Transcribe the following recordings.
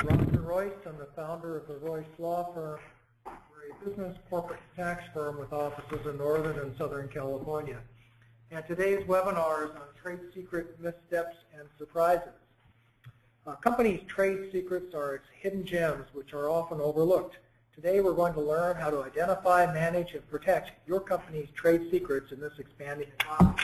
Roger Royce. I'm the founder of the Royse Law Firm. We're a business corporate tax firm with offices in Northern and Southern California. And today's webinar is on trade secret missteps and surprises. Companies' trade secrets are its hidden gems, which are often overlooked. Today we're going to learn how to identify, manage, and protect your company's trade secrets in this expanding economy.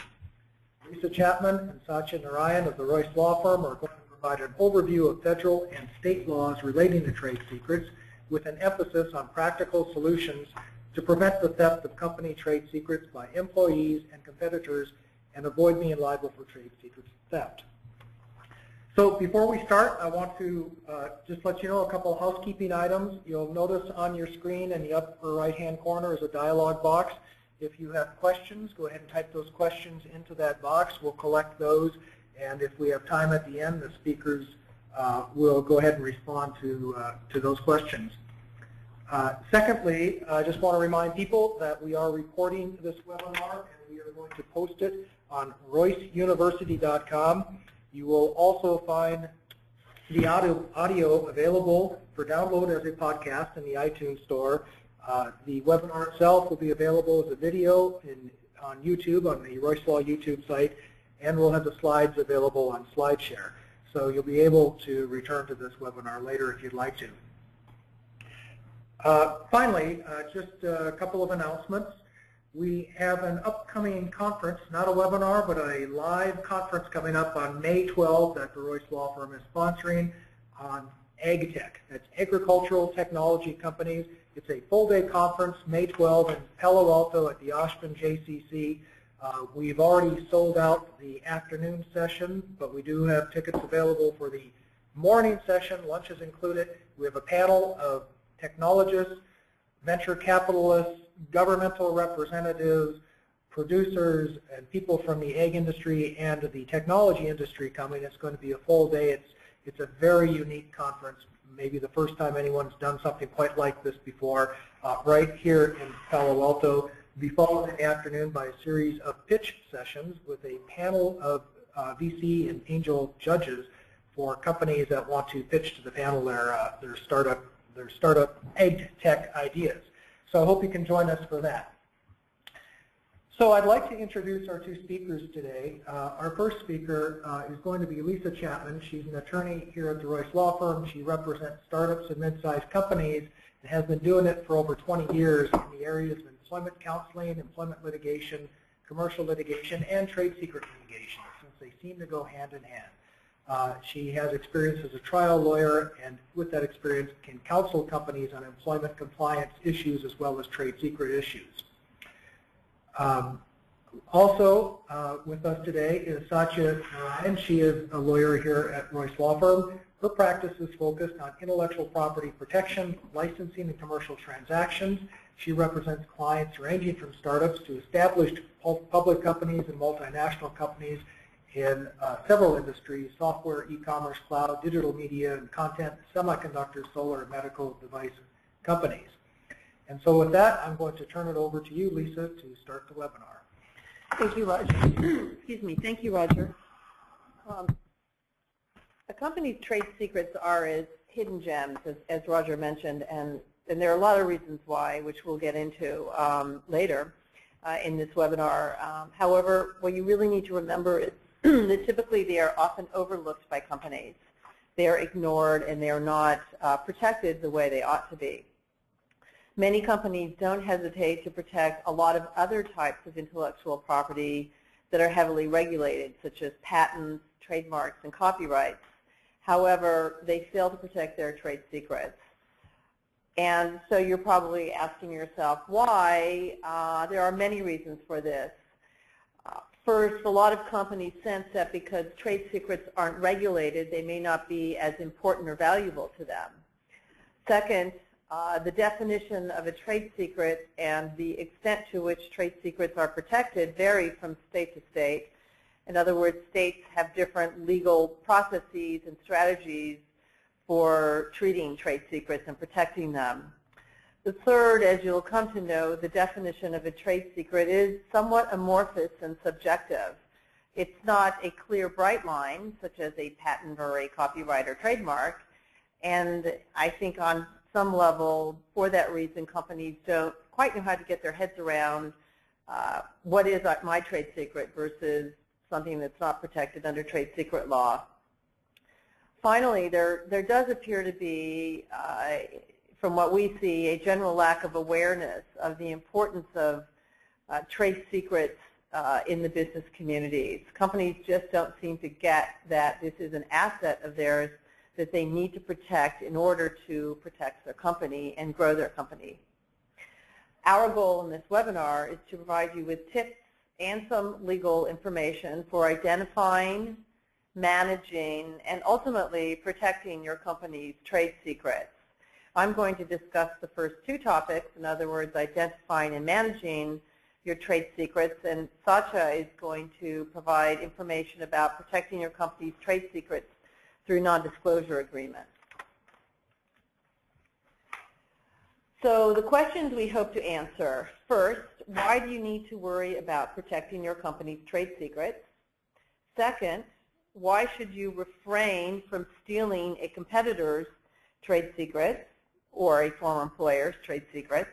Lisa Chapman and Satya Narayan of the Royse Law Firm are going to provide an overview of federal and state laws relating to trade secrets with an emphasis on practical solutions to prevent the theft of company trade secrets by employees and competitors and avoid being liable for trade secrets theft. So before we start, I want to just let you know a couple of housekeeping items. You'll notice on your screen in the upper right-hand corner is a dialog box. If you have questions, go ahead and type those questions into that box. We'll collect those, and if we have time at the end, the speakers will go ahead and respond to those questions. Secondly, I just want to remind people that we are recording this webinar, and we are going to post it on royceuniversity.com. You will also find the audio available for download as a podcast in the iTunes Store. The webinar itself will be available as a video on YouTube, on the Royse Law YouTube site, and we'll have the slides available on SlideShare. So you'll be able to return to this webinar later if you'd like to. Finally, just a couple of announcements. We have an upcoming conference, not a webinar, but a live conference coming up on May 12th that the Royse Law Firm is sponsoring on AgTech. That's agricultural technology companies. It's a full-day conference, May 12th in Palo Alto at the Oshman JCC. We've already sold out the afternoon session, but we do have tickets available for the morning session. Lunch is included. We have a panel of technologists, venture capitalists, governmental representatives, producers, and people from the ag industry and the technology industry coming. It's going to be a full day. It's a very unique conference, maybe the first time anyone's done something quite like this before, right here in Palo Alto. Be followed in the afternoon by a series of pitch sessions with a panel of VC and angel judges for companies that want to pitch to the panel their startup ag tech ideas. So I hope you can join us for that. So I'd like to introduce our two speakers today. Our first speaker is going to be Lisa Chapman. She's an attorney here at the Royse Law Firm. She represents startups and mid-sized companies and has been doing it for over 20 years in the areas of employment counseling, employment litigation, commercial litigation, and trade secret litigation, since they seem to go hand in hand. She has experience as a trial lawyer, and with that experience can counsel companies on employment compliance issues as well as trade secret issues. Also with us today is Satya Narayan. She is a lawyer here at Royse Law Firm. Her practice is focused on intellectual property protection, licensing, and commercial transactions. She represents clients ranging from startups to established public companies and multinational companies in several industries: software, e-commerce, cloud, digital media, and content, semiconductor, solar, and medical device companies. And so with that, I'm going to turn it over to you, Lisa, to start the webinar. Thank you, Roger. Excuse me. Thank you, Roger. A company's trade secrets are as hidden gems, as Roger mentioned, and there are a lot of reasons why, which we'll get into later in this webinar. However, what you really need to remember is that typically they are often overlooked by companies. They are ignored and they are not protected the way they ought to be. Many companies don't hesitate to protect a lot of other types of intellectual property that are heavily regulated, such as patents, trademarks, and copyrights. However, they fail to protect their trade secrets. And so you're probably asking yourself why. There are many reasons for this. First, a lot of companies sense that because trade secrets aren't regulated, they may not be as important or valuable to them. Second, the definition of a trade secret and the extent to which trade secrets are protected vary from state to state. In other words, states have different legal processes and strategies for treating trade secrets and protecting them. The third, as you'll come to know, the definition of a trade secret is somewhat amorphous and subjective. It's not a clear, bright line, such as a patent or a copyright or trademark, And I think on some level, for that reason, companies don't quite know how to get their heads around what is my trade secret versus something that's not protected under trade secret law. Finally, there does appear to be, from what we see, a general lack of awareness of the importance of trade secrets in the business communities. Companies just don't seem to get that this is an asset of theirs that they need to protect in order to protect their company and grow their company. Our goal in this webinar is to provide you with tips and some legal information for identifying, managing, and ultimately protecting your company's trade secrets. I'm going to discuss the first two topics, in other words, identifying and managing your trade secrets, and Satya is going to provide information about protecting your company's trade secrets through non-disclosure agreements. So the questions we hope to answer: first, why do you need to worry about protecting your company's trade secrets? Second, why should you refrain from stealing a competitor's trade secrets or a former employer's trade secrets?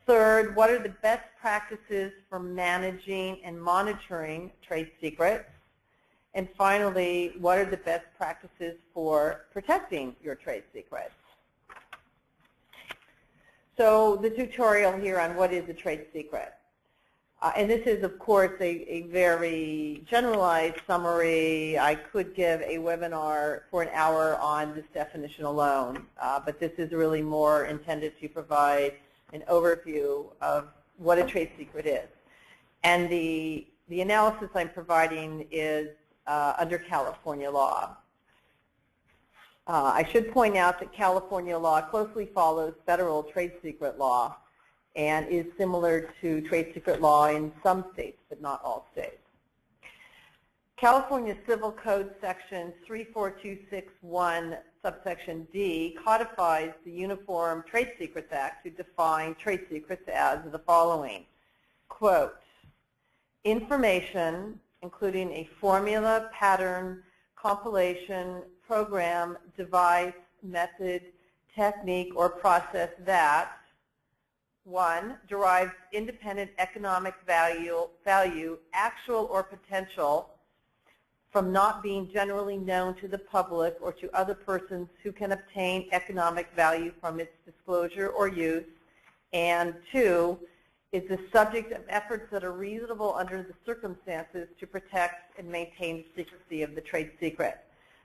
Third, what are the best practices for managing and monitoring trade secrets? And finally, what are the best practices for protecting your trade secrets? So the tutorial here on what is a trade secret. And this is, of course, a very generalized summary. I could give a webinar for an hour on this definition alone, but this is really more intended to provide an overview of what a trade secret is. And the analysis I'm providing is under California law. I should point out that California law closely follows federal trade secret law and is similar to trade secret law in some states, but not all states. California Civil Code section 34261 subsection D codifies the Uniform Trade Secrets Act to define trade secrets as the following. Quote, information including a formula, pattern, compilation, program, device, method, technique, or process that 1, derives independent economic value, actual or potential, from not being generally known to the public or to other persons who can obtain economic value from its disclosure or use, and 2, is the subject of efforts that are reasonable under the circumstances to protect and maintain the secrecy of the trade secret.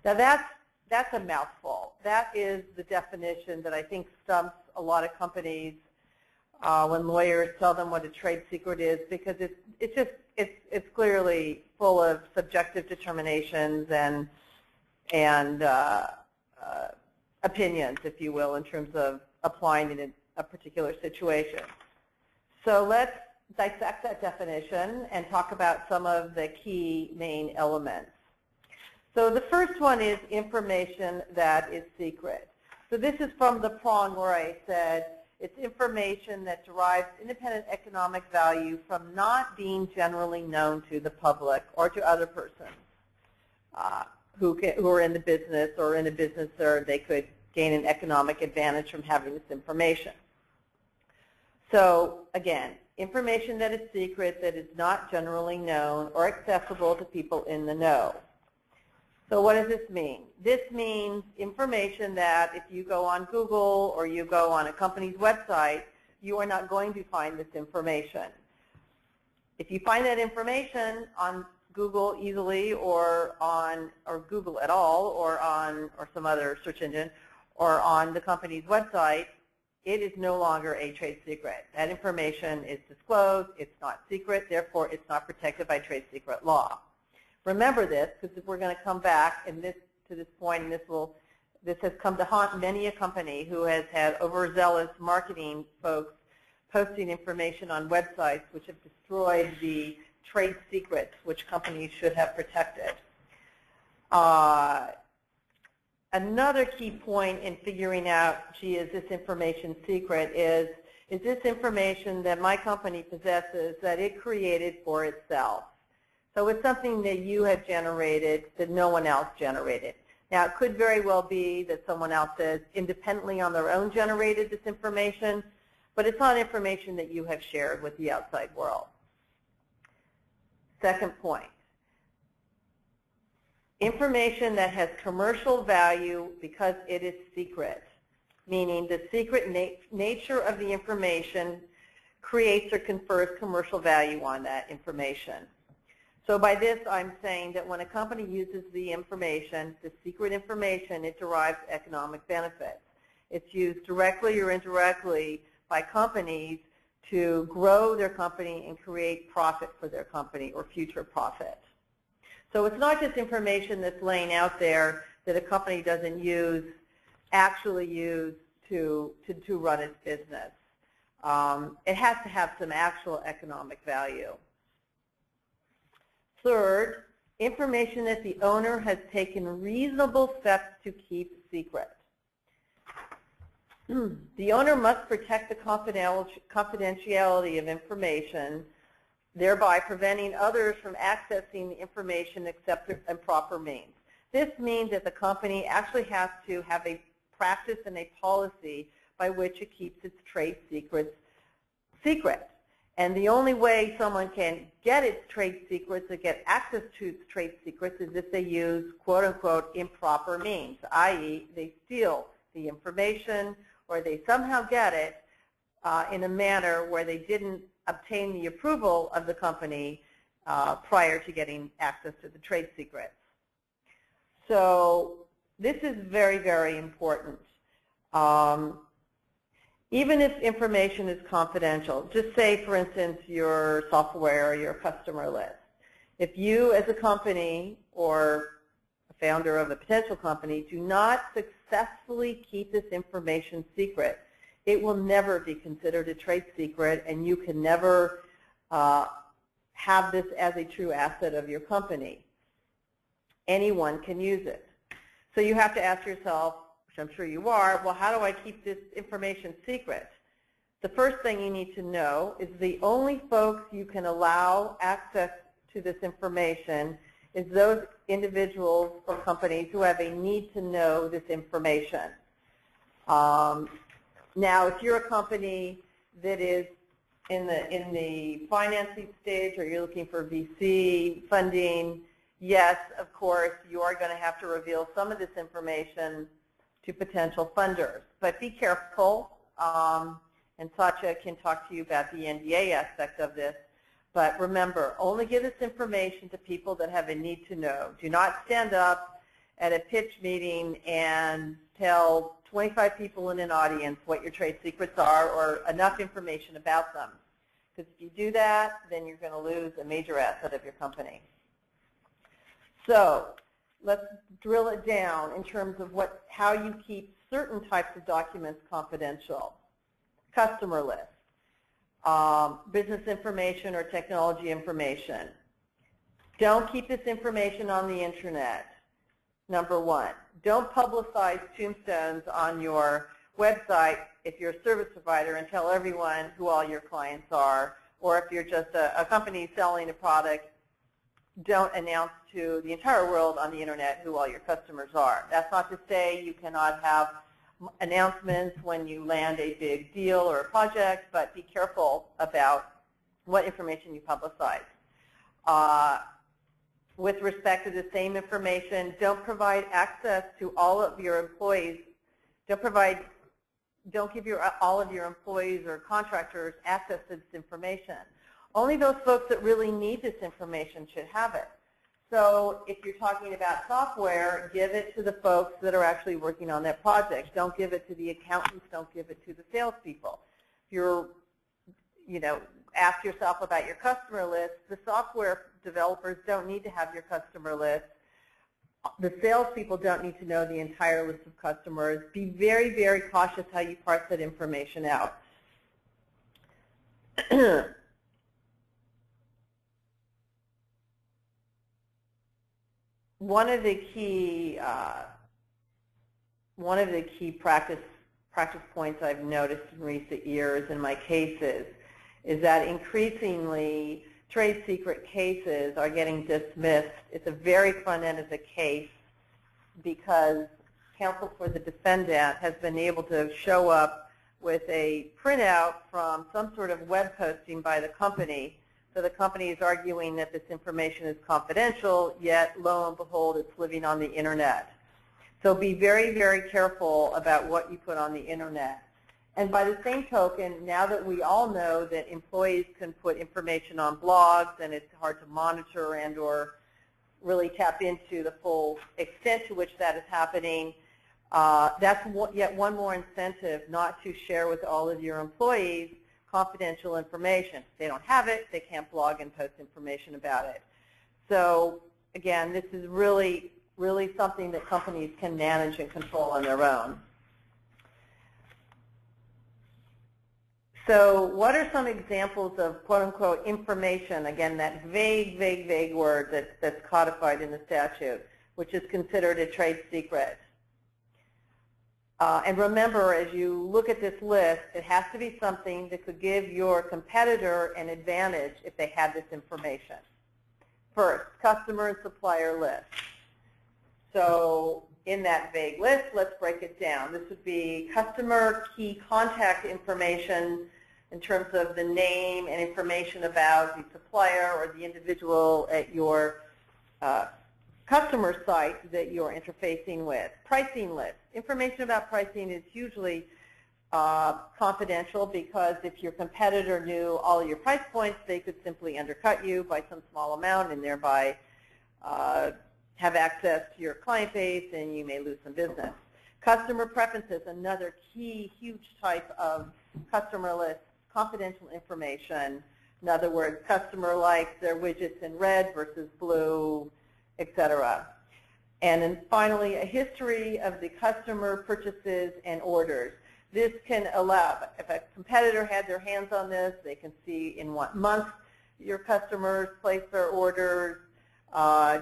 Now that's a mouthful. That is the definition that I think stumps a lot of companies when lawyers tell them what a trade secret is, because it's clearly full of subjective determinations and opinions, if you will, in terms of applying it in a particular situation. So let's dissect that definition and talk about some of the key main elements. So the first one is information that is secret. So this is from the prong where I said it's information that derives independent economic value from not being generally known to the public or to other persons who are in the business or in a business where they could gain an economic advantage from having this information. So again, information that is secret, that is not generally known or accessible to people in the know. So what does this mean? This means information that if you go on Google or you go on a company's website, you are not going to find this information. If you find that information on Google easily or Google at all or some other search engine or on the company's website, it is no longer a trade secret. That information is disclosed, it's not secret, therefore it's not protected by trade secret law. Remember this, because we're going to come back to this point, and this has come to haunt many a company who has had overzealous marketing folks posting information on websites which have destroyed the trade secrets which companies should have protected. Another key point in figuring out, gee, is this information secret, is this information that my company possesses that it created for itself? So it's something that you have generated that no one else generated. Now, it could very well be that someone else has independently on their own generated this information, but it's not information that you have shared with the outside world. Second point, information that has commercial value because it is secret, meaning the secret nature of the information creates or confers commercial value on that information. So by this, I'm saying that when a company uses the information, the secret information, it derives economic benefits. It's used directly or indirectly by companies to grow their company and create profit for their company or future profit. So it's not just information that's laying out there that a company doesn't actually use to run its business. It has to have some actual economic value. Third, information that the owner has taken reasonable steps to keep secret. The owner must protect the confidentiality of information, thereby preventing others from accessing the information except in proper means. This means that the company actually has to have a practice and a policy by which it keeps its trade secrets secret. And the only way someone can get its trade secrets or get access to its trade secrets is if they use quote-unquote improper means, i.e. they steal the information or they somehow get it in a manner where they didn't obtain the approval of the company prior to getting access to the trade secrets. So this is very, very important. Even if information is confidential, just say, for instance, your software or your customer list. If you as a company or a founder of a potential company do not successfully keep this information secret, it will never be considered a trade secret, and you can never have this as a true asset of your company. Anyone can use it. So you have to ask yourself, which I'm sure you are, well, how do I keep this information secret? The first thing you need to know is the only folks you can allow access to this information is those individuals or companies who have a need to know this information. Now, if you're a company that is in the financing stage or you're looking for VC funding, yes, of course, you are going to have to reveal some of this information to potential funders. But be careful, and Satya can talk to you about the NDA aspect of this. But remember, only give this information to people that have a need to know. Do not stand up at a pitch meeting and tell 25 people in an audience what your trade secrets are or enough information about them. Because if you do that, then you're going to lose a major asset of your company. So let's drill it down in terms of how you keep certain types of documents confidential. Customer list, business information or technology information. Don't keep this information on the internet, number one. Don't publicize tombstones on your website if you're a service provider and tell everyone who all your clients are, or if you're just a company selling a product, don't announce to the entire world on the internet who all your customers are. That's not to say you cannot have announcements when you land a big deal or a project, but be careful about what information you publicize. With respect to the same information, don't provide access to all of your employees. Don't give all of your employees or contractors access to this information. Only those folks that really need this information should have it. So if you're talking about software, give it to the folks that are actually working on that project. Don't give it to the accountants. Don't give it to the salespeople. If you're, ask yourself about your customer list. The software developers don't need to have your customer list. The salespeople don't need to know the entire list of customers. Be very, very cautious how you parse that information out. One of the key practice points I've noticed in recent years in my cases is that increasingly trade secret cases are getting dismissed at the very front end of the case, because counsel for the defendant has been able to show up with a printout from some sort of web posting by the company. So the company is arguing that this information is confidential, yet lo and behold, it's living on the internet. So be very, very careful about what you put on the internet. And by the same token, now that we all know that employees can put information on blogs and it's hard to monitor and or really tap into the full extent to which that is happening, that's yet one more incentive not to share with all of your employees confidential information. If they don't have it, they can't blog and post information about it. So again, this is really something that companies can manage and control on their own. So what are some examples of quote-unquote information, again, that vague word that's codified in the statute, which is considered a trade secret? And remember, as you look at this list, it has to be something that could give your competitor an advantage if they had this information. First, customer and supplier list. So in that vague list, let's break it down. This would be customer key contact information in terms of the name and information about the supplier or the individual at your customer site that you're interfacing with. Pricing list. Information about pricing is hugely confidential because if your competitor knew all your price points, they could simply undercut you by some small amount and thereby have access to your client base, and you may lose some business. Customer preferences, another key, huge type of customer list, confidential information. In other words, customer likes their widgets in red versus blue, etc. And then finally, a history of the customer purchases and orders. This can allow, if a competitor had their hands on this, they can see in what month your customers place their orders,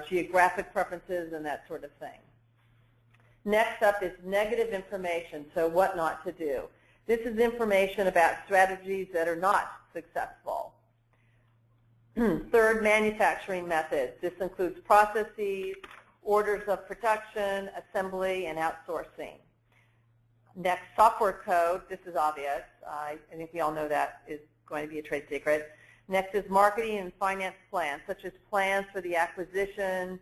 geographic preferences, and that sort of thing. Next up is negative information, so what not to do. This is information about strategies that are not successful. Third, manufacturing methods. This includes processes, orders of production, assembly, and outsourcing. Next, software code. This is obvious. I think we all know that is going to be a trade secret. Next is marketing and finance plans, such as plans for the acquisition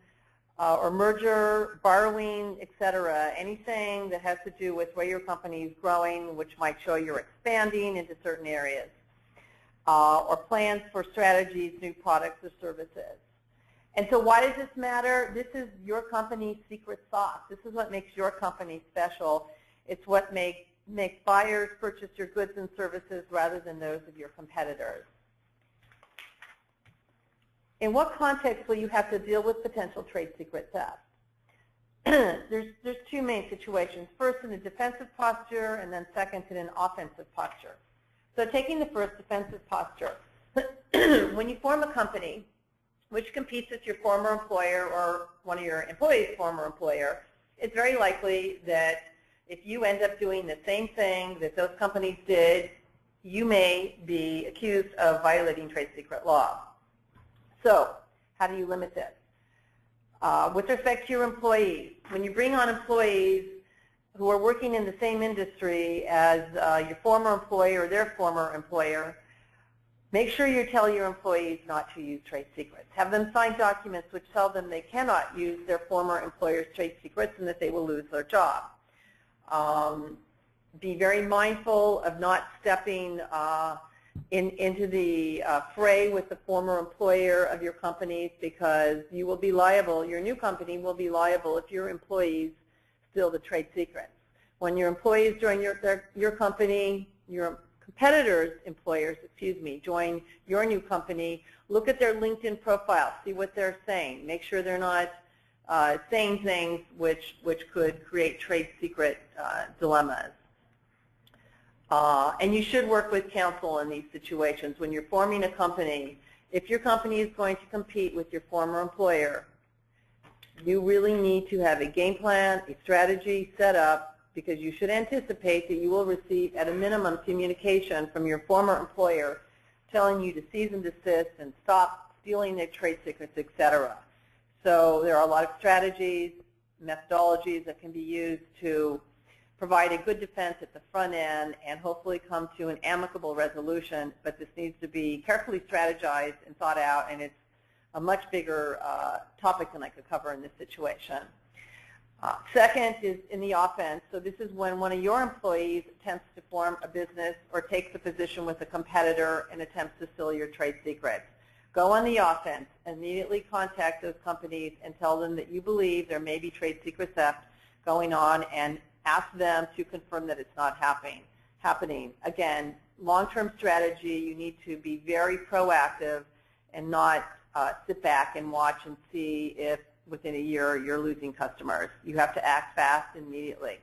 or merger, borrowing, etc. Anything that has to do with where your company is growing, which might show you're expanding into certain areas. Or plans for strategies, new products or services. And so why does this matter? This is your company's secret sauce. This is what makes your company special. It's what makes buyers purchase your goods and services rather than those of your competitors. In what context will you have to deal with potential trade secret theft? There's two main situations. First, in a defensive posture, and then second, in an offensive posture. So taking the first, defensive posture. When you form a company which competes with your former employer or one of your employees' former employer, it's very likely that if you end up doing the same thing that those companies did, you may be accused of violating trade secret law. So how do you limit this? With respect to your employees, when you bring on employees who are working in the same industry as your former employer or their former employer, make sure you tell your employees not to use trade secrets. Have them sign documents which tell them they cannot use their former employer's trade secrets and that they will lose their job. Be very mindful of not stepping into the fray with the former employer of your companies, because you will be liable, your new company will be liable if your employees steal the trade secrets. When your employees join your company, your competitors' employers, join your new company, look at their LinkedIn profile, see what they're saying. Make sure they're not saying things which could create trade secret dilemmas. And you should work with counsel in these situations. When you're forming a company, if your company is going to compete with your former employer, you really need to have a game plan, a strategy set up, because you should anticipate that you will receive, at a minimum, communication from your former employer telling you to cease and desist and stop stealing their trade secrets, etc. So there are a lot of strategies. methodologies that can be used to provide a good defense at the front end and hopefully come to an amicable resolution, but this needs to be carefully strategized and thought out, and it's a much bigger topic than I could cover in this situation. Second is in the offense. So this is when one of your employees attempts to form a business or takes a position with a competitor and attempts to steal your trade secrets. Go on the offense. Immediately contact those companies and tell them that you believe there may be trade secret theft going on, and ask them to confirm that it's not happening. Again, long-term strategy, you need to be very proactive and not sit back and watch and see if within a year you're losing customers. You have to act fast immediately.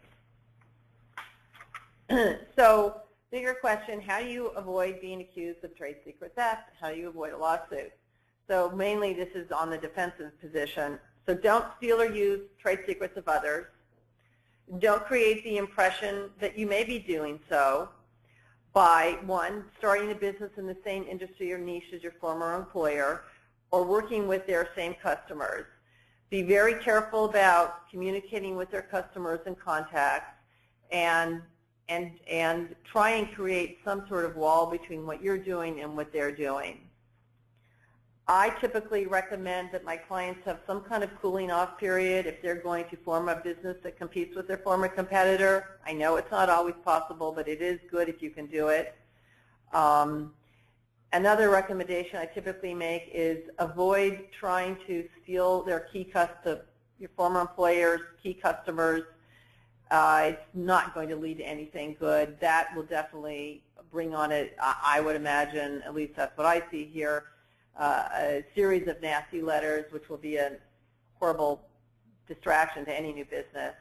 So, bigger question, how do you avoid being accused of trade secret theft? How do you avoid a lawsuit? So mainly this is on the defensive position. So don't steal or use trade secrets of others. Don't create the impression that you may be doing so by, one, starting a business in the same industry or niche as your former employer, or working with their same customers. Be very careful about communicating with their customers and contacts, and try and create some sort of wall between what you're doing and what they're doing. I typically recommend that my clients have some kind of cooling off period if they're going to form a business that competes with their former competitor. I know it's not always possible, but it is good if you can do it. Another recommendation I typically make is avoid trying to steal their your former employer's key customers. It's not going to lead to anything good. That will definitely bring on it, I would imagine, at least that's what I see here, a series of nasty letters, which will be a horrible distraction to any new business.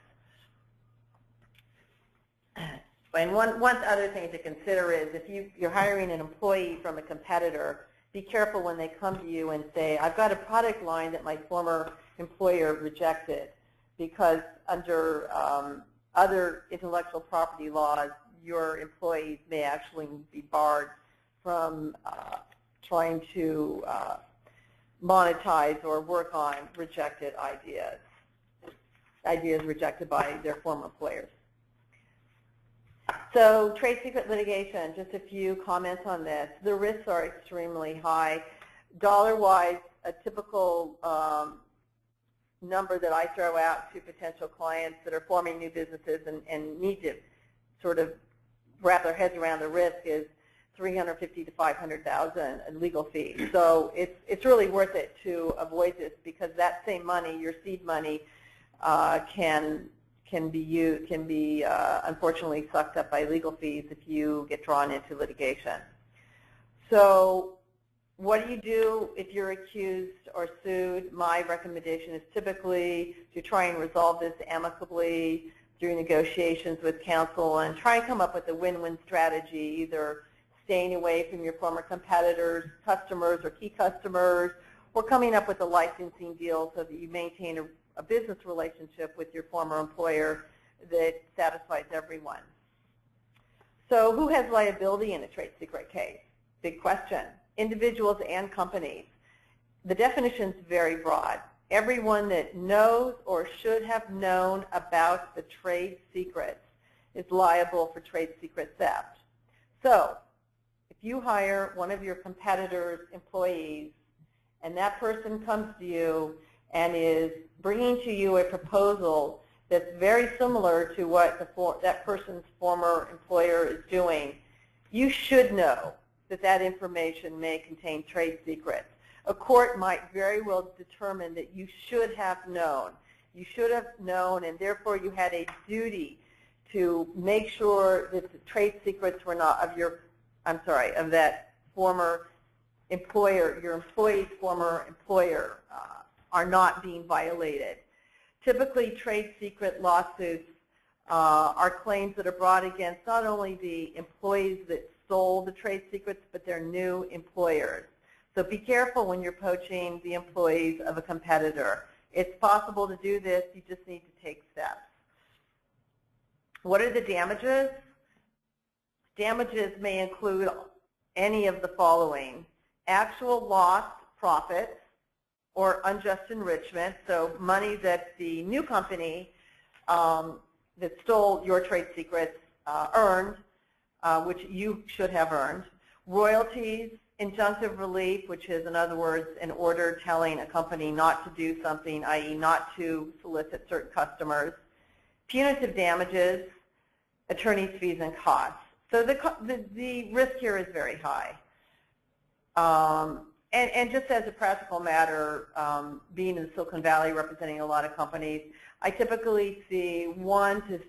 And one other thing to consider is if you're hiring an employee from a competitor, be careful when they come to you and say, I've got a product line that my former employer rejected, because under other intellectual property laws, your employees may actually be barred from trying to monetize or work on rejected ideas rejected by their former employers. So trade secret litigation, just a few comments on this. The risks are extremely high. Dollar-wise, a typical number that I throw out to potential clients that are forming new businesses and need to sort of wrap their heads around the risk is $350,000 to $500,000 in legal fees. So it's really worth it to avoid this, because that same money, your seed money, can be unfortunately sucked up by legal fees if you get drawn into litigation. So what do you do if you're accused or sued? My recommendation is typically to try and resolve this amicably through negotiations with counsel, and try and come up with a win-win strategy, either staying away from your former competitors, customers, or key customers, or coming up with a licensing deal so that you maintain a business relationship with your former employer that satisfies everyone. So who has liability in a trade secret case? Big question. Individuals and companies. The definition is very broad. Everyone that knows or should have known about the trade secrets is liable for trade secret theft. So if you hire one of your competitors' employees and that person comes to you and is bringing to you a proposal that's very similar to what that person's former employer is doing, you should know that that information may contain trade secrets. A court might very well determine that you should have known. You should have known, and therefore you had a duty to make sure that the trade secrets were not of that former employer, your employee's former employer, are not being violated. Typically, trade secret lawsuits are claims that are brought against not only the employees that stole the trade secrets, but their new employers. So be careful when you're poaching the employees of a competitor. It's possible to do this, you just need to take steps. What are the damages? Damages may include any of the following: actual lost profits, or unjust enrichment, so money that the new company that stole your trade secrets earned, which you should have earned. Royalties, injunctive relief, which is, in other words, an order telling a company not to do something, i.e. not to solicit certain customers. Punitive damages, attorney's fees, and costs. So the risk here is very high. And just as a practical matter, being in Silicon Valley representing a lot of companies, I typically see 1 to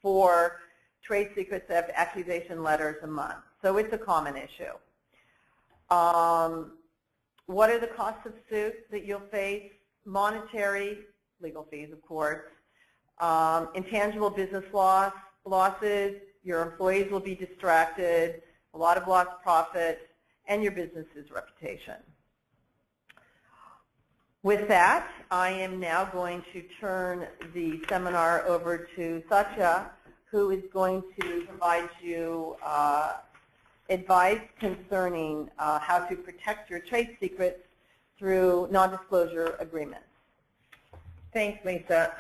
4 trade secret theft accusation letters a month. So it's a common issue. What are the costs of suit that you'll face? Monetary, legal fees, of course. Intangible business losses. Your employees will be distracted. A lot of lost profit. And your business's reputation. With that, I am now going to turn the seminar over to Satya, who is going to provide you advice concerning how to protect your trade secrets through non-disclosure agreements. Thanks, Lisa.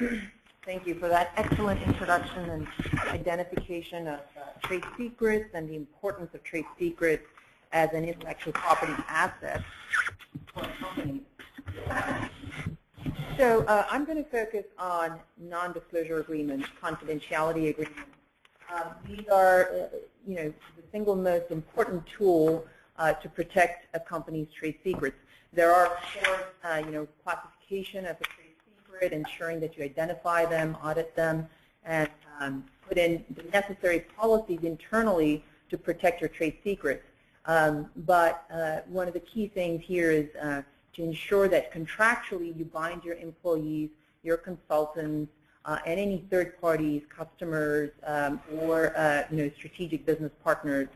Thank you for that excellent introduction and identification of trade secrets and the importance of trade secrets as an intellectual property asset for a company. So I'm going to focus on non-disclosure agreements, confidentiality agreements. These are, the single most important tool to protect a company's trade secrets. There are, of course, classification of a trade secret, ensuring that you identify them, audit them, and put in the necessary policies internally to protect your trade secrets. But one of the key things here is to ensure that contractually you bind your employees, your consultants, and any third parties, customers, or strategic business partners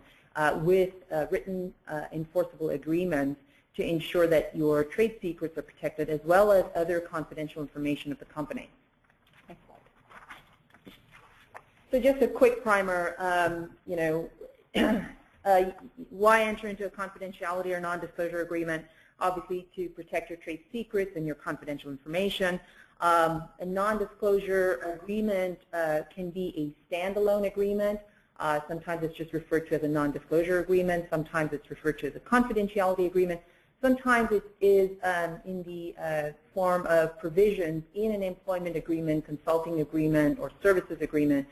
with written enforceable agreements to ensure that your trade secrets are protected, as well as other confidential information of the company. Next slide. So just a quick primer, why enter into a confidentiality or non-disclosure agreement? Obviously, to protect your trade secrets and your confidential information. A non-disclosure agreement can be a standalone agreement. Sometimes it's just referred to as a non-disclosure agreement. Sometimes it's referred to as a confidentiality agreement. Sometimes it is in the form of provisions in an employment agreement, consulting agreement, or services agreement,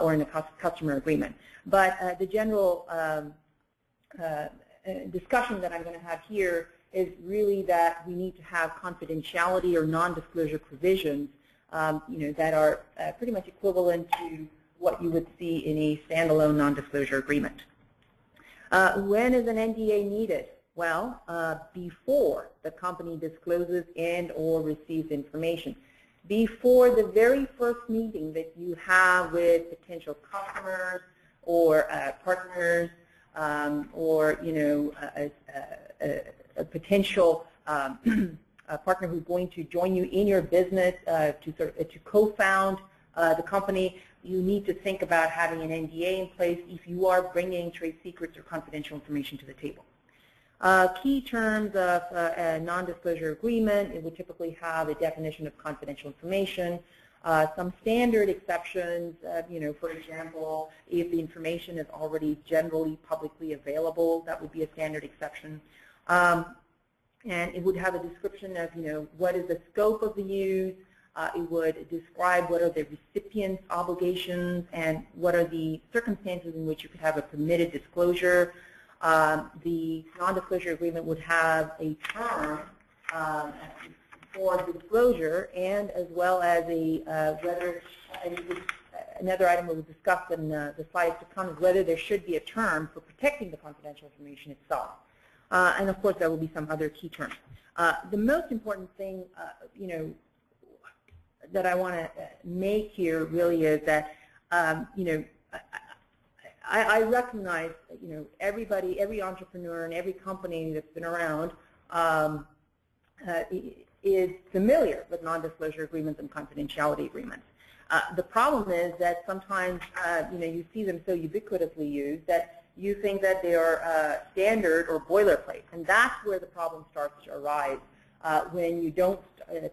or in a customer agreement. But the general discussion that I'm going to have here is really that we need to have confidentiality or non-disclosure provisions, that are pretty much equivalent to what you would see in a standalone non-disclosure agreement. When is an NDA needed? Well, before the company discloses and or receives information. Before the very first meeting that you have with potential customers or partners, or a potential partner who's going to join you in your business to co-found the company, you need to think about having an NDA in place if you are bringing trade secrets or confidential information to the table. Key terms of a non-disclosure agreement, it would typically have a definition of confidential information, some standard exceptions, for example, if the information is already generally publicly available, that would be a standard exception. And it would have a description of, what is the scope of the use. It would describe what are the recipient's obligations and what are the circumstances in which you could have a permitted disclosure. The non-disclosure agreement would have a term for disclosure, and as well as another item that was discussed in the slides to come is whether there should be a term for protecting the confidential information itself. And of course, there will be some other key terms. The most important thing, that I want to make here really is that, I recognize, everybody, every entrepreneur and every company that's been around is familiar with non-disclosure agreements and confidentiality agreements. The problem is that sometimes, you see them so ubiquitously used that you think that they are standard or boilerplate, and that's where the problem starts to arise when you don't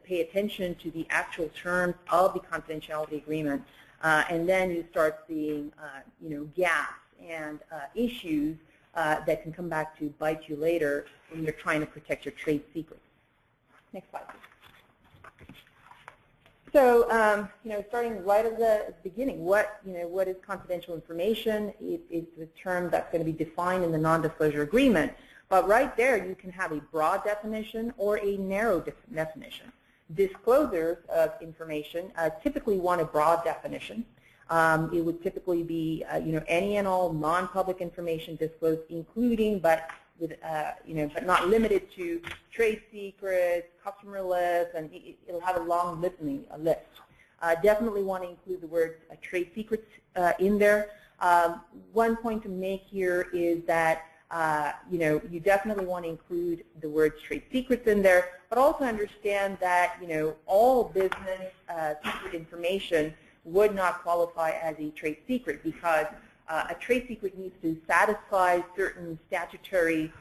pay attention to the actual terms of the confidentiality agreement, and then you start seeing, gaps and issues that can come back to bite you later when you're trying to protect your trade secrets. Next slide, please. So, starting right at the beginning, what is confidential information? It's a term that's going to be defined in the non-disclosure agreement. But right there, you can have a broad definition or a narrow definition. Disclosures of information typically want a broad definition. It would typically be, any and all non-public information disclosed, including, but but not limited to trade secrets, customer lists, and it'll have a long list. Definitely want to include the word trade secrets in there. One point to make here is that you definitely want to include the words trade secrets in there, but also understand that all business secret information would not qualify as a trade secret, because a trade secret needs to satisfy certain statutory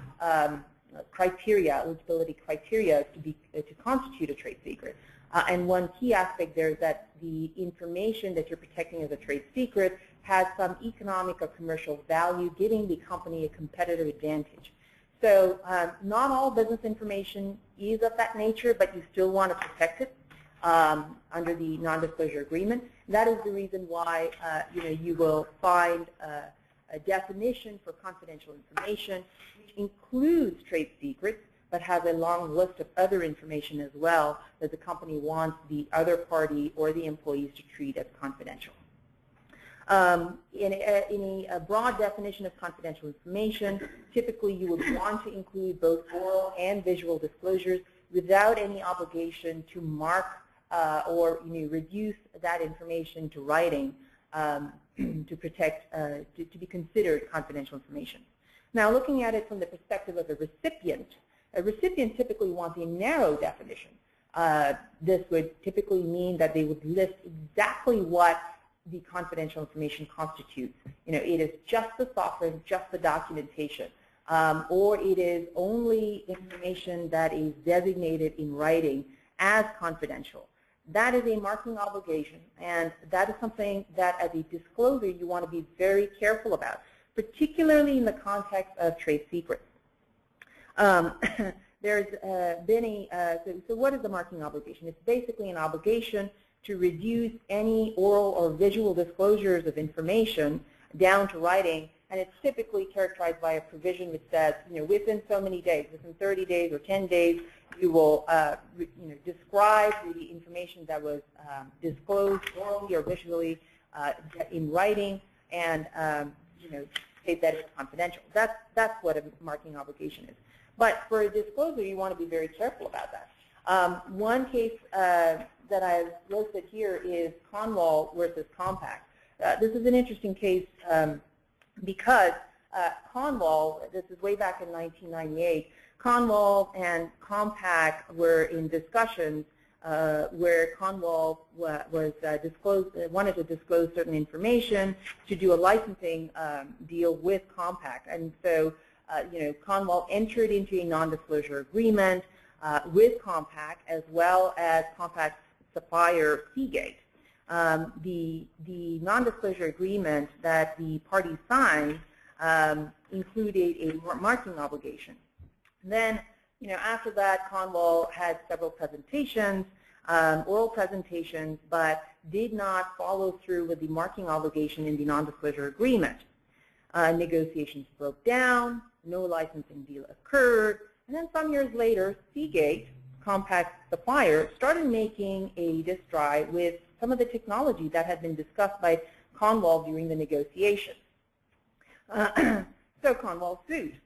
criteria, eligibility criteria, to constitute a trade secret. And one key aspect there is that the information that you're protecting as a trade secret has some economic or commercial value, giving the company a competitive advantage. So not all business information is of that nature, but you still want to protect it under the non-disclosure agreement. That is the reason why you will find a definition for confidential information, which includes trade secrets, but has a long list of other information as well that the company wants the other party or the employees to treat as confidential. In a broad definition of confidential information, typically you would want to include both oral and visual disclosures without any obligation to mark or reduce that information to writing to protect, to be considered confidential information. Now, looking at it from the perspective of a recipient typically wants a narrow definition. This would typically mean that they would list exactly what the confidential information constitutes. It is just the software, just the documentation, or it is only information that is designated in writing as confidential. That is a marking obligation, and that is something that as a disclosure you want to be very careful about, particularly in the context of trade secrets. There's been a, so what is the marking obligation? It's basically an obligation to reduce any oral or visual disclosures of information down to writing, and it's typically characterized by a provision which says, within so many days, within 30 days or 10 days, you will, describe the information that was disclosed orally or visually in writing, and state that it's confidential. That's what a marking obligation is. But for a disclosure, you want to be very careful about that. One case that I've listed here is Cornwall versus Compact. This is an interesting case because Cornwall, this is way back in 1998, Cornwall and Compact were in discussions where Cornwall wanted to disclose certain information to do a licensing deal with Compact. And so, Cornwall entered into a non-disclosure agreement with Compact, as well as Compact's supplier Seagate. The non-disclosure agreement that the parties signed included a marking obligation. Then, after that, Cornwall had several presentations, oral presentations, but did not follow through with the marking obligation in the non-disclosure agreement. Negotiations broke down, no licensing deal occurred, and then some years later, Seagate, Compact's supplier, started making a disk drive with some of the technology that had been discussed by Cornwall during the negotiations. So Cornwall sued.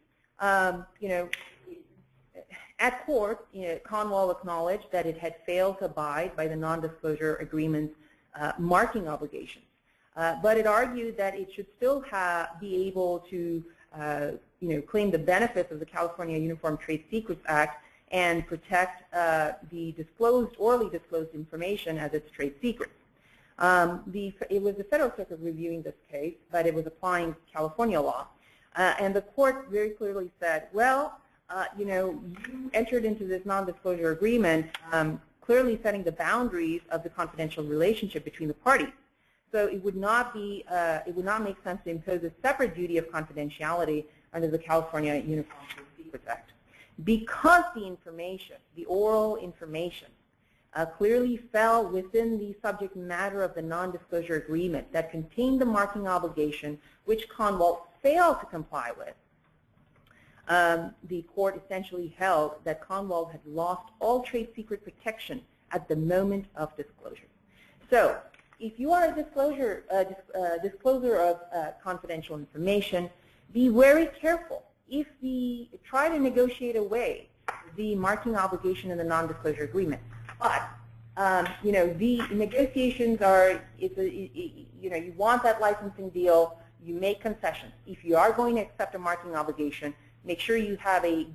At court, Cornwall acknowledged that it had failed to abide by the non-disclosure agreement's marking obligations. But it argued that it should still be able to claim the benefits of the California Uniform Trade Secrets Act and protect the orally disclosed information as its trade secrets. It was the Federal Circuit reviewing this case, but it was applying California law. And the court very clearly said, well, you entered into this non-disclosure agreement clearly setting the boundaries of the confidential relationship between the parties. So it would not make sense to impose a separate duty of confidentiality under the California Uniform Trade Secrets Act. Because the information, the oral information, clearly fell within the subject matter of the non-disclosure agreement that contained the marking obligation, which Conwell failed to comply with, the court essentially held that Conwell had lost all trade secret protection at the moment of disclosure. So, if you are a discloser of confidential information, be very careful. Try to negotiate away the marking obligation in the non-disclosure agreement. But the negotiations are, you want that licensing deal, you make concessions. If you are going to accept a marking obligation, make sure you have a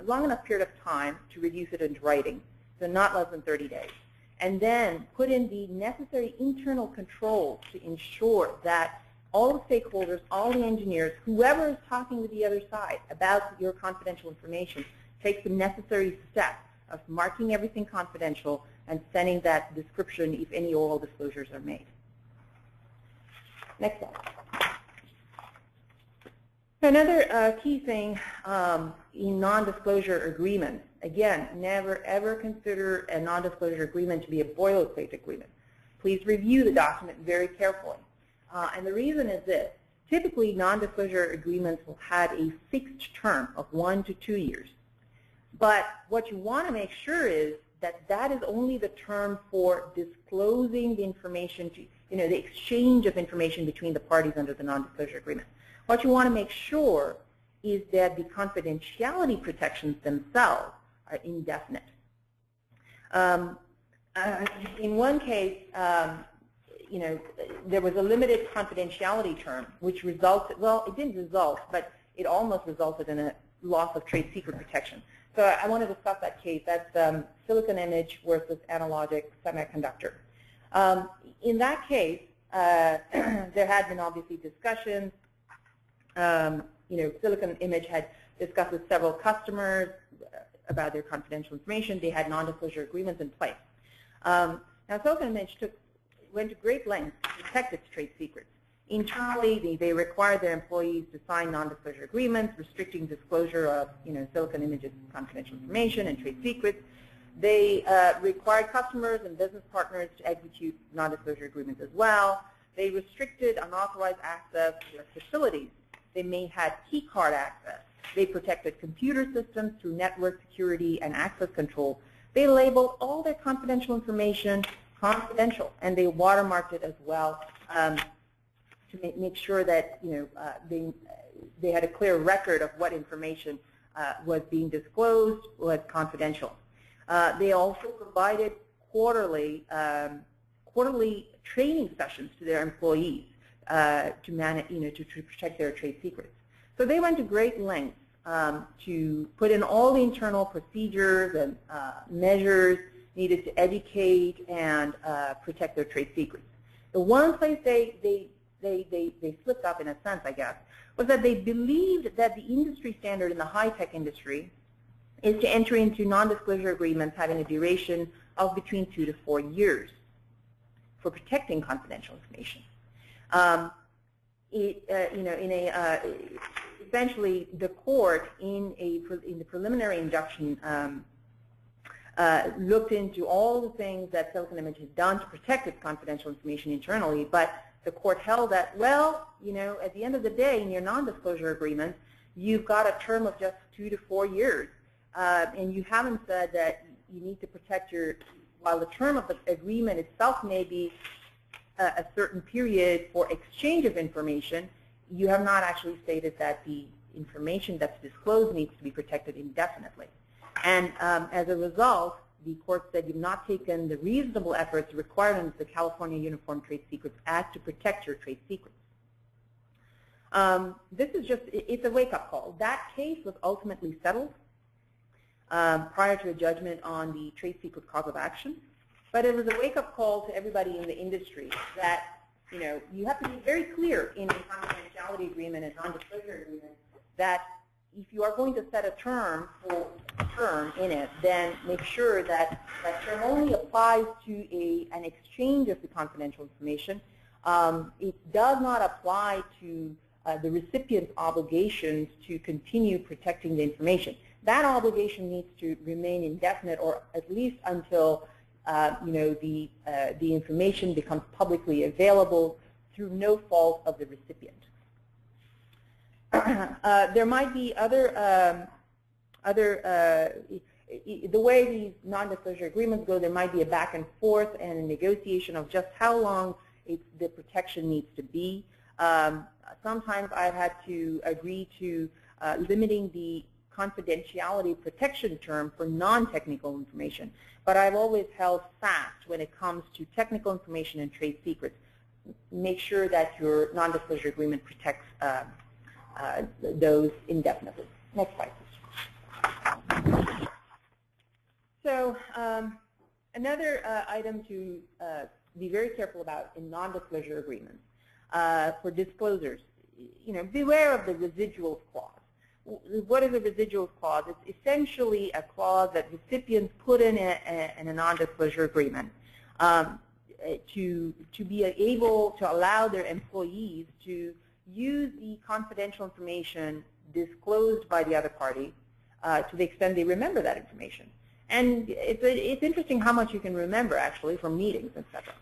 long enough period of time to reduce it into writing, so not less than 30 days. And then put in the necessary internal controls to ensure that all the stakeholders, all the engineers, whoever is talking with the other side about your confidential information, takes the necessary steps of marking everything confidential and sending that description if any oral disclosures are made. Next slide. Another key thing in non-disclosure agreements, again, never ever consider a non-disclosure agreement to be a boilerplate agreement. Please review the document very carefully. And the reason is this. Typically, non-disclosure agreements will have a fixed term of 1 to 2 years. But what you want to make sure is that that is only the term for disclosing the information, the exchange of information between the parties under the non-disclosure agreement. What you want to make sure is that the confidentiality protections themselves are indefinite. In one case, there was a limited confidentiality term, which resulted, well, it didn't result, but it almost resulted in a loss of trade secret protection. So I want to discuss that case. That's silicon image versus analogic semiconductor. In that case, there had been obviously discussions. Silicon Image had discussed with several customers about their confidential information. They had non-disclosure agreements in place. Now, Silicon Image went to great lengths to protect its trade secrets. Internally, they required their employees to sign non-disclosure agreements restricting disclosure of Silicon Image's confidential information and trade secrets. They required customers and business partners to execute non-disclosure agreements as well. They restricted unauthorized access to their facilities. They may have key card access. They protected computer systems through network security and access control. They labeled all their confidential information confidential, and they watermarked it as well to make sure that they had a clear record of what information was being disclosed was confidential. They also provided quarterly training sessions to their employees to manage, to protect their trade secrets. So they went to great lengths to put in all the internal procedures and measures needed to educate and protect their trade secrets. The one place they slipped up, in a sense, I guess, was that they believed that the industry standard in the high-tech industry is to enter into non-disclosure agreements having a duration of between 2 to 4 years for protecting confidential information. Essentially, the court in the preliminary injunction looked into all the things that Silicon Image has done to protect its confidential information internally, but the court held that, well, at the end of the day, in your non-disclosure agreement, you've got a term of just 2 to 4 years, and you haven't said that you need to protect while the term of the agreement itself may be a certain period for exchange of information, you have not actually stated that the information that's disclosed needs to be protected indefinitely. And as a result, the court said you've not taken the reasonable efforts required under the California Uniform Trade Secrets Act to protect your trade secrets. This is it's a wake-up call. That case was ultimately settled prior to a judgment on the trade secret cause of action. But it was a wake-up call to everybody in the industry that, you have to be very clear in a confidentiality agreement and non-disclosure agreement that, if you are going to set a term in it, then make sure that that term only applies to an exchange of the confidential information. It does not apply to the recipient's obligations to continue protecting the information. That obligation needs to remain indefinite, or at least until the information becomes publicly available through no fault of the recipient. There might be the way these non-disclosure agreements go, there might be a back and forth and a negotiation of just how long the protection needs to be. Sometimes I've had to agree to limiting the confidentiality protection term for non-technical information, but I've always held fast when it comes to technical information and trade secrets. Make sure that your non-disclosure agreement protects those indefinitely. Next slide, please. So another item to be very careful about in non-disclosure agreements for disclosures, beware of the residuals clause. What is a residuals clause? It's essentially a clause that recipients put in a non-disclosure agreement to be able to allow their employees to use the confidential information disclosed by the other party to the extent they remember that information. And it's interesting how much you can remember, actually, from meetings, etc.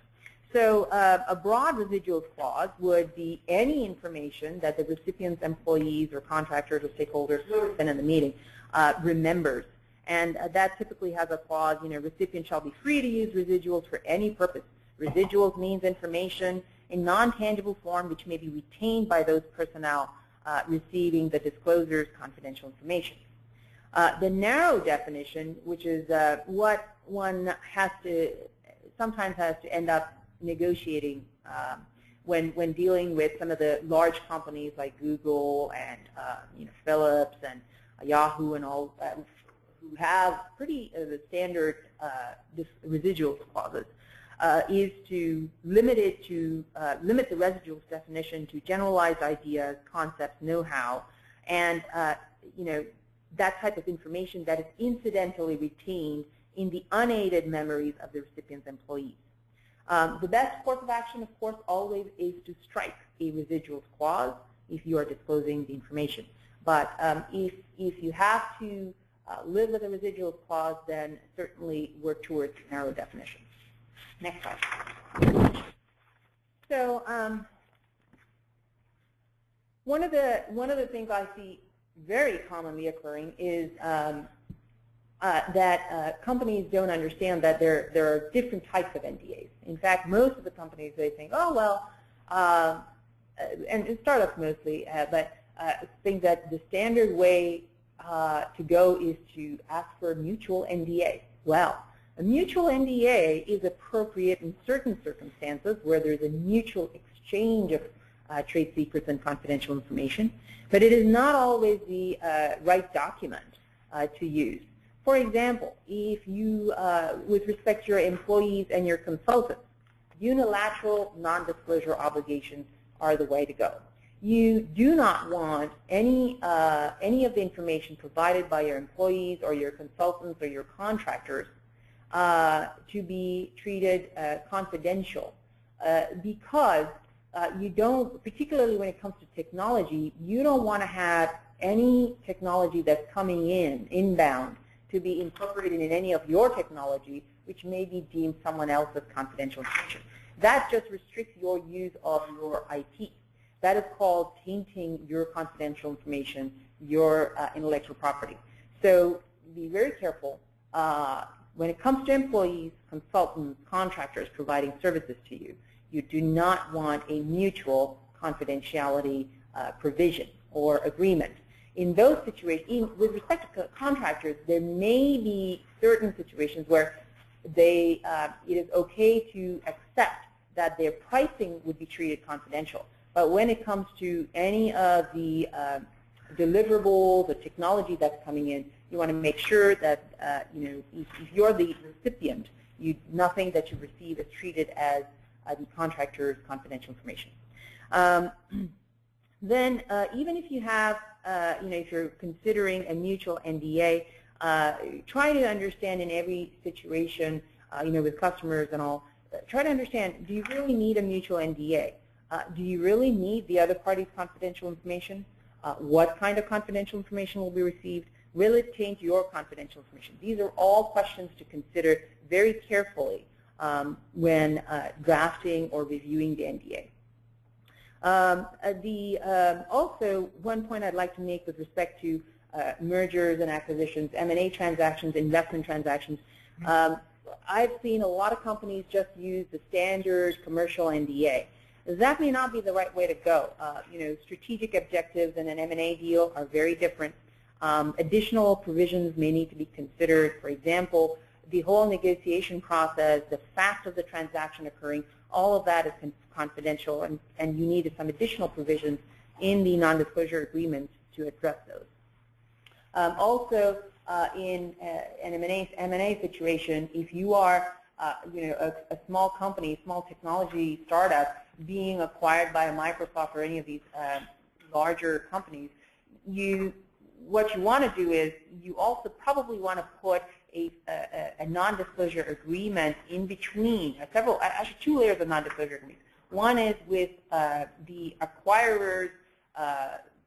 So a broad residuals clause would be any information that the recipient's employees or contractors or stakeholders who have been in the meeting remembers. And that typically has a clause, recipient shall be free to use residuals for any purpose. Residuals means information in non-tangible form which may be retained by those personnel receiving the disclosure's confidential information. The narrow definition, which is what one sometimes has to end up negotiating when dealing with some of the large companies like Google and Philips and Yahoo and all who have pretty standard residuals clauses, is to limit the residuals definition to generalized ideas, concepts, know-how, and that type of information that is incidentally retained in the unaided memories of the recipient's employees. The best course of action, of course, always is to strike a residuals clause if you are disclosing the information. But if you have to live with a residuals clause, then certainly work towards narrow definitions. Next slide. So one of the things I see very commonly occurring is that companies don't understand that there are different types of NDAs. In fact, most of the companies, they think, oh, well, and startups mostly, but think that the standard way to go is to ask for a mutual NDA. Well, a mutual NDA is appropriate in certain circumstances where there's a mutual exchange of trade secrets and confidential information, but it is not always the right document to use. For example, if you, with respect to your employees and your consultants, unilateral non-disclosure obligations are the way to go. You do not want any of the information provided by your employees or your consultants or your contractors to be treated confidential because you don't, particularly when it comes to technology, you don't want to have any technology that's coming inbound to be incorporated in any of your technology, which may be deemed someone else's confidential information. That just restricts your use of your IP. That is called tainting your confidential information, your intellectual property. So be very careful when it comes to employees, consultants, contractors providing services to you. You do not want a mutual confidentiality provision or agreement. In those situations, with respect to contractors, there may be certain situations where it is okay to accept that their pricing would be treated confidential. But when it comes to any of the deliverables, the technology that's coming in, you want to make sure that if you're the recipient, nothing that you receive is treated as the contractor's confidential information. then even if you have, if you're considering a mutual NDA, try to understand in every situation, with customers and all, try to understand, do you really need a mutual NDA? Do you really need the other party's confidential information? What kind of confidential information will be received? Will it change your confidential information? These are all questions to consider very carefully when drafting or reviewing the NDA. Also, one point I'd like to make with respect to mergers and acquisitions, M&A transactions, investment transactions, I've seen a lot of companies just use the standard commercial NDA. That may not be the right way to go. Strategic objectives in an M&A deal are very different. Additional provisions may need to be considered. For example, the whole negotiation process, the fact of the transaction occurring, all of that is confidential, and you need some additional provisions in the non-disclosure agreements to address those. Also, in an M&A situation, if you are a small company, small technology startup being acquired by a Microsoft or any of these larger companies, what you want to do is you also probably want to put a non-disclosure agreement in between, actually 2 layers of non-disclosure agreements. One is with the acquirer's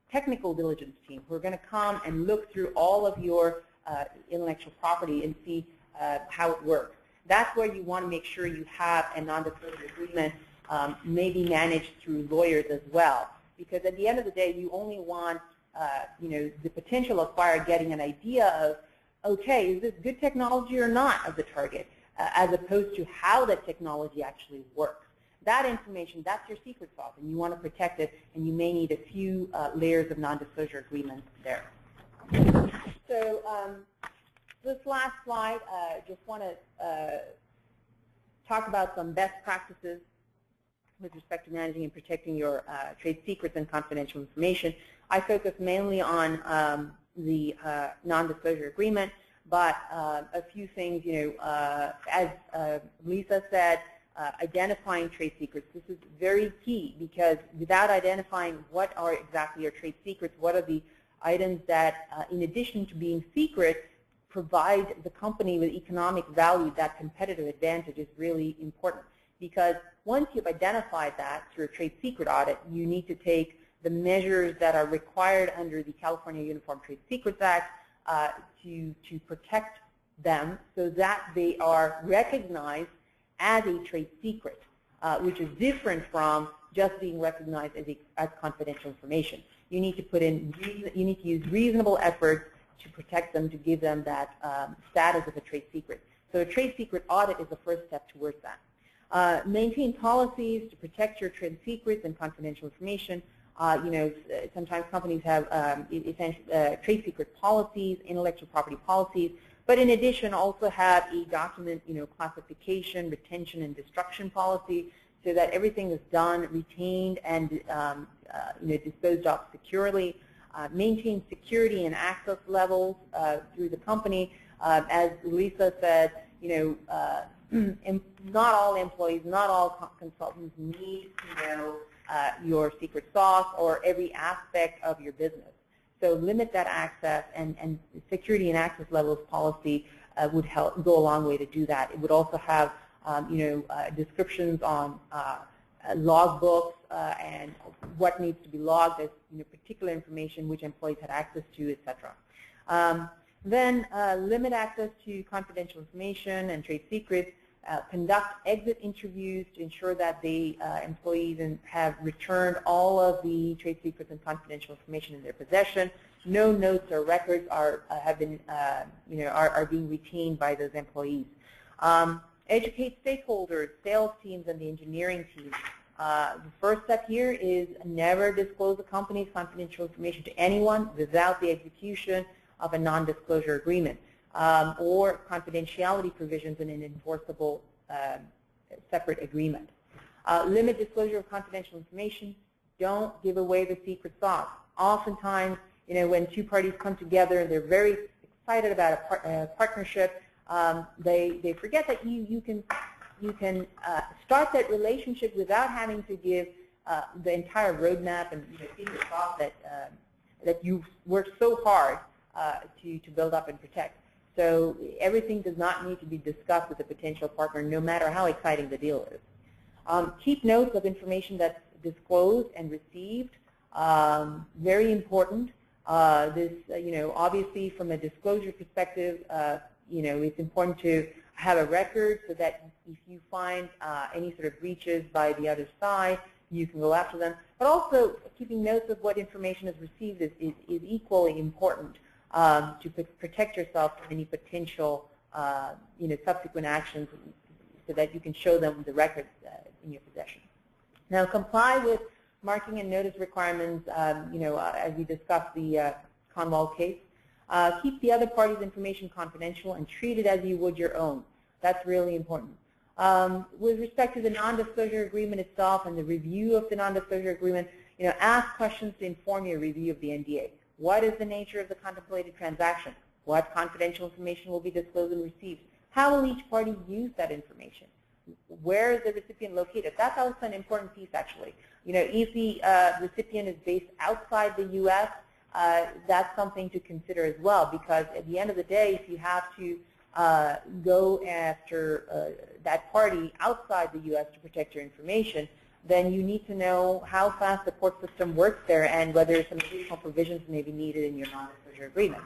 technical diligence team, who are going to come and look through all of your intellectual property and see how it works. That's where you want to make sure you have a non-disclosure agreement, maybe managed through lawyers as well. Because at the end of the day, you only want the potential acquirer getting an idea of, okay, is this good technology or not of the target, as opposed to how that technology actually works. That information, that's your secret sauce, and you want to protect it, and you may need a few layers of non-disclosure agreements there. So this last slide, just want to talk about some best practices with respect to managing and protecting your trade secrets and confidential information. I focus mainly on the non-disclosure agreement, but a few things, as Lisa said, identifying trade secrets. This is very key, because without identifying what are exactly your trade secrets, what are the items that, in addition to being secret, provide the company with economic value, that competitive advantage is really important. Because once you've identified that through a trade secret audit, you need to take the measures that are required under the California Uniform Trade Secrets Act to protect them so that they are recognized as a trade secret, which is different from just being recognized as confidential information. You need to you need to use reasonable efforts to protect them, to give them that status of a trade secret. So a trade secret audit is the first step towards that. Maintain policies to protect your trade secrets and confidential information. Sometimes companies have trade secret policies, intellectual property policies, but in addition also have a document, classification, retention, and destruction policy, so that everything is done, retained, and disposed of securely. Maintain security and access levels through the company. As Lisa said, not all employees, not all consultants need to know your secret sauce or every aspect of your business. So limit that access, and security and access levels policy would go a long way to do that. It would also have descriptions on logbooks and what needs to be logged as particular information, which employees had access to, etc. Then limit access to confidential information and trade secrets. Conduct exit interviews to ensure that the employees have returned all of the trade secrets and confidential information in their possession. No notes or records are being retained by those employees. Educate stakeholders, sales teams, and the engineering teams. The first step here is never disclose the company's confidential information to anyone without the execution of a non-disclosure agreement or confidentiality provisions in an enforceable separate agreement. Limit disclosure of confidential information. Don't give away the secret sauce. Oftentimes, when two parties come together and they're very excited about a partnership, they forget that you can start that relationship without having to give the entire roadmap and secret sauce that you've worked so hard to build up and protect. So everything does not need to be discussed with a potential partner, no matter how exciting the deal is. Keep notes of information that's disclosed and received. Very important. This, obviously from a disclosure perspective, it's important to have a record so that if you find any sort of breaches by the other side, you can go after them. But also keeping notes of what information is received is equally important to protect yourself from any potential, subsequent actions, so that you can show them the records in your possession. Now, comply with marking and notice requirements. As we discussed the Conwall case, keep the other party's information confidential and treat it as you would your own. That's really important. With respect to the non-disclosure agreement itself and the review of the non-disclosure agreement, ask questions to inform your review of the NDA. What is the nature of the contemplated transaction? What confidential information will be disclosed and received? How will each party use that information? Where is the recipient located? That's also an important piece, actually. If the recipient is based outside the U.S., that's something to consider as well, because at the end of the day, if you have to go after that party outside the U.S. to protect your information, then you need to know how fast the court system works there and whether some additional provisions may be needed in your non-disclosure agreement.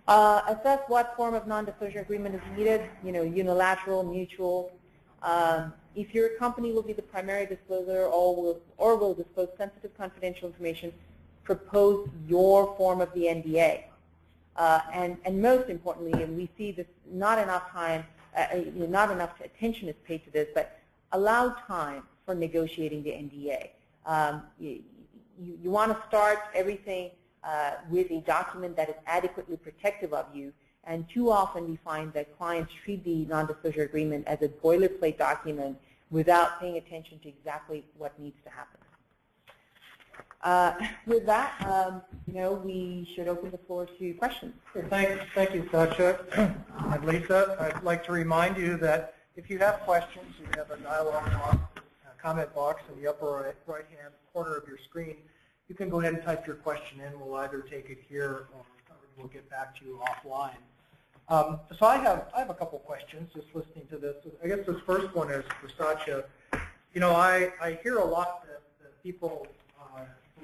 Assess what form of non-disclosure agreement is needed, unilateral, mutual. If your company will be the primary disclosure or will disclose sensitive confidential information, propose your form of the NDA. And most importantly, and we see this, not enough time, not enough attention is paid to this, but allow time for negotiating the NDA. You want to start everything with a document that is adequately protective of you, and too often we find that clients treat the non-disclosure agreement as a boilerplate document without paying attention to exactly what needs to happen. With that, we should open the floor to questions. Thank you, Satya and Lisa. I'd like to remind you that if you have questions, you have a dialogue box, a comment box in the upper right-hand corner of your screen. You can go ahead and type your question in. We'll either take it here or we'll get back to you offline. So I have a couple questions just listening to this. I guess this first one is for Satya. I hear a lot that people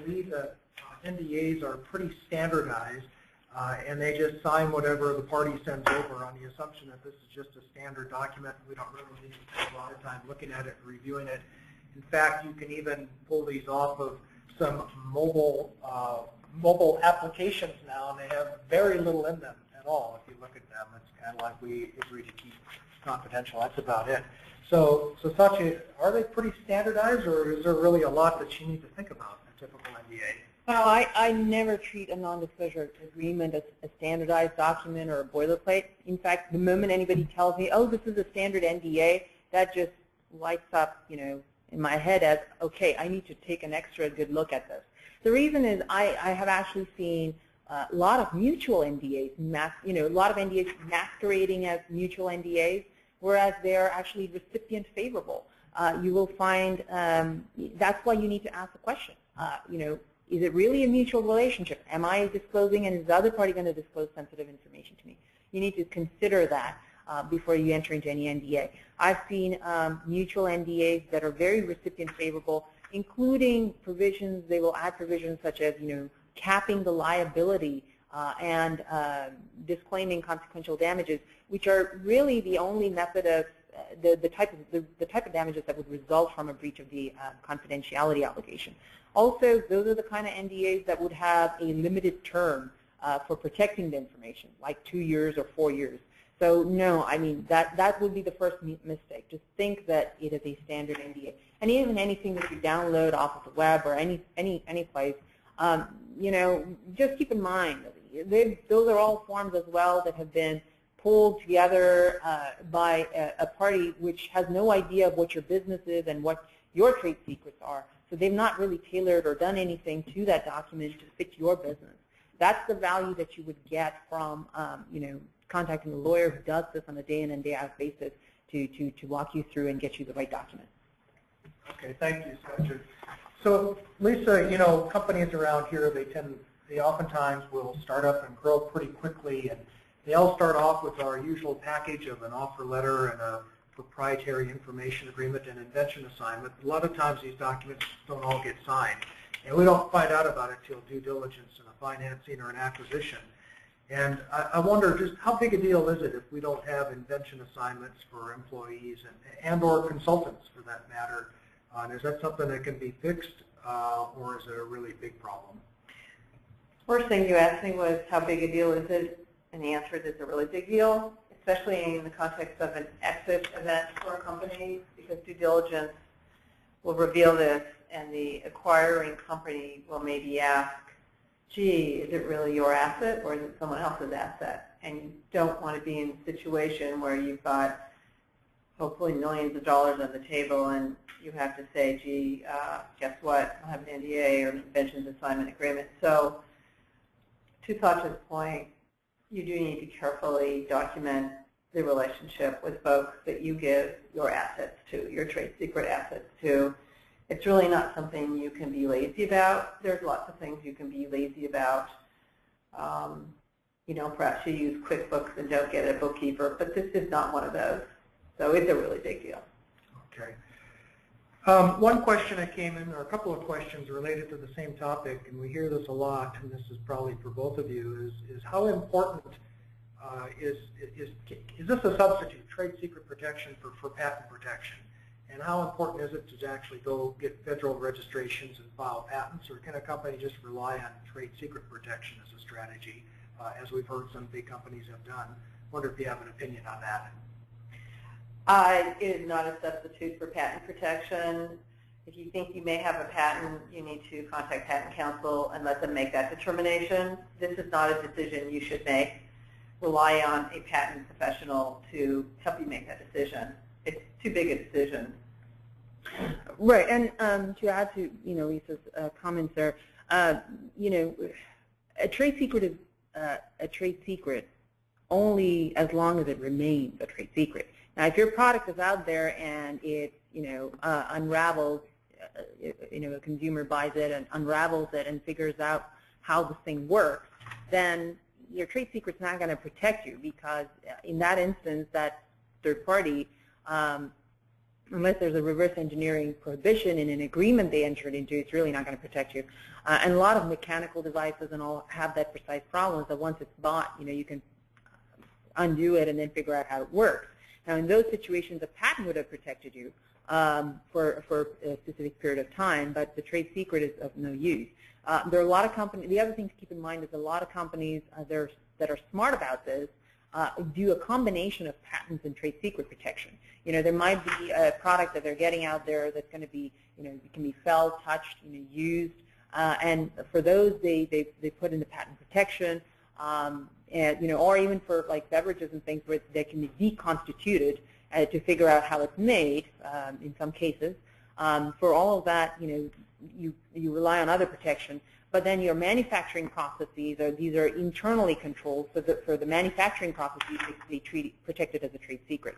believe that NDAs are pretty standardized, and they just sign whatever the party sends over on the assumption that this is just a standard document. We don't really need to spend a lot of time looking at it and reviewing it. In fact, you can even pull these off of some mobile applications now, and they have very little in them at all. If you look at them, it's kind of like we agree to keep confidential. That's about it. So Satya, are they pretty standardized, or is there really a lot that you need to think about in a typical NDA? Well, I never treat a non-disclosure agreement as a standardized document or a boilerplate. In fact, the moment anybody tells me, oh, this is a standard NDA, that just lights up, in my head as, okay, I need to take an extra good look at this. The reason is I have actually seen a lot of mutual NDAs, a lot of NDAs masquerading as mutual NDAs, whereas they're actually recipient favorable. You will find that's why you need to ask the question. Is it really a mutual relationship? Am I disclosing, and is the other party going to disclose sensitive information to me? You need to consider that before you enter into any NDA. I've seen mutual NDAs that are very recipient favorable, including provisions. They will add provisions such as, capping the liability and disclaiming consequential damages, which are really the only method of the type of damages that would result from a breach of the confidentiality obligation. Also, those are the kind of NDAs that would have a limited term for protecting the information, like 2 years or 4 years. So no, I mean that would be the first mistake. Just think that it is a standard NDA, and even anything that you download off of the web or any place, just keep in mind those are all forms as well that have been pulled together by a party which has no idea of what your business is and what your trade secrets are. So they've not really tailored or done anything to that document to fit your business. That's the value that you would get from, contacting a lawyer who does this on a day in and day out basis to walk you through and get you the right document. Okay, thank you, Satya. So, Lisa, you know, companies around here, they oftentimes will start up and grow pretty quickly, and they all start off with our usual package of an offer letter and a proprietary information agreement and invention assignment. A lot of times these documents don't all get signed, and we don't find out about it till due diligence in a financing or an acquisition. And I wonder just how big a deal is it if we don't have invention assignments for employees and or consultants for that matter? Is that something that can be fixed, or is it a really big problem? First thing you asked me was how big a deal is it, and the answer is it's a really big deal, especially in the context of an exit event for a company, because due diligence will reveal this, and the acquiring company will maybe ask, gee, is it really your asset or is it someone else's asset? And you don't want to be in a situation where you've got hopefully millions of dollars on the table and you have to say, gee, guess what, I have an NDA or an inventions assignment agreement. So to Satya's point, you do need to carefully document the relationship with folks that you give your assets to, your trade secret assets to. It's really not something you can be lazy about. There's lots of things you can be lazy about. You know, perhaps you use QuickBooks and don't get a bookkeeper, but this is not one of those. So it's a really big deal. Okay. One question that came in, or a couple of questions related to the same topic, and we hear this a lot, and this is probably for both of you, is how important is this a substitute, trade secret protection for patent protection? And how important is it to actually go get federal registrations and file patents, or can a company just rely on trade secret protection as a strategy, as we've heard some big companies have done? I wonder if you have an opinion on that. It is not a substitute for patent protection. If you think you may have a patent, you need to contact patent counsel and let them make that determination. This is not a decision you should make. Rely on a patent professional to help you make that decision. It's too big a decision. Right, and to add to Lisa's comments there, a trade secret is a trade secret only as long as it remains a trade secret. Now, if your product is out there and it unravels, a consumer buys it and unravels it and figures out how this thing works, then your trade secret's not going to protect you, because in that instance, that third party, unless there's a reverse engineering prohibition in an agreement they entered into, it's really not going to protect you. And a lot of mechanical devices and all have that precise problem, that once it's bought, you can undo it and then figure out how it works. Now, in those situations, a patent would have protected you for a specific period of time, but the trade secret is of no use. There are a lot of companies. The other thing to keep in mind is a lot of companies that are smart about this do a combination of patents and trade secret protection. There might be a product that they're getting out there that's going to be, it can be felt, touched, used, and for those they put in the patent protection, and or even for like beverages and things where they can be deconstituted to figure out how it's made. In some cases, for all of that, you rely on other protection. But then your manufacturing processes these are internally controlled, so that for the manufacturing processes they protect it as a trade secret.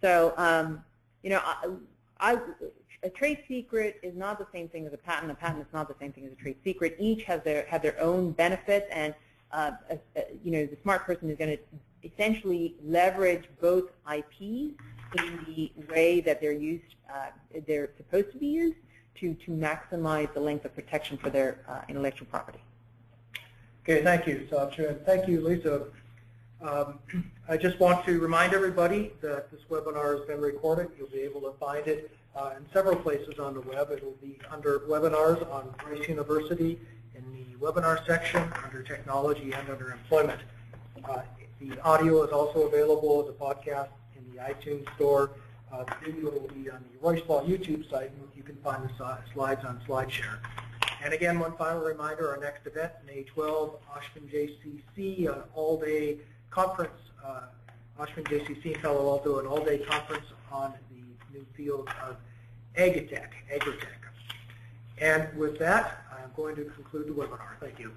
So a trade secret is not the same thing as a patent. A patent is not the same thing as a trade secret. Each have their own benefits, and the smart person is going to essentially leverage both IPs in the way that they're supposed to be used to maximize the length of protection for their intellectual property. Okay, thank you, Satya, and thank you, Lisa. I just want to remind everybody that this webinar has been recorded. You'll be able to find it in several places on the web. It will be under webinars on Royse University in the webinar section, under technology, and under employment. The audio is also available as a podcast in the iTunes store. The video will be on the Royse Law YouTube site, and you can find the slides on SlideShare. And again, one final reminder, our next event, May 12, Oshman JCC, an all-day conference, Oshman JCC in Palo Alto, an all-day conference on the new field of agritech. And with that, I'm going to conclude the webinar. Thank you.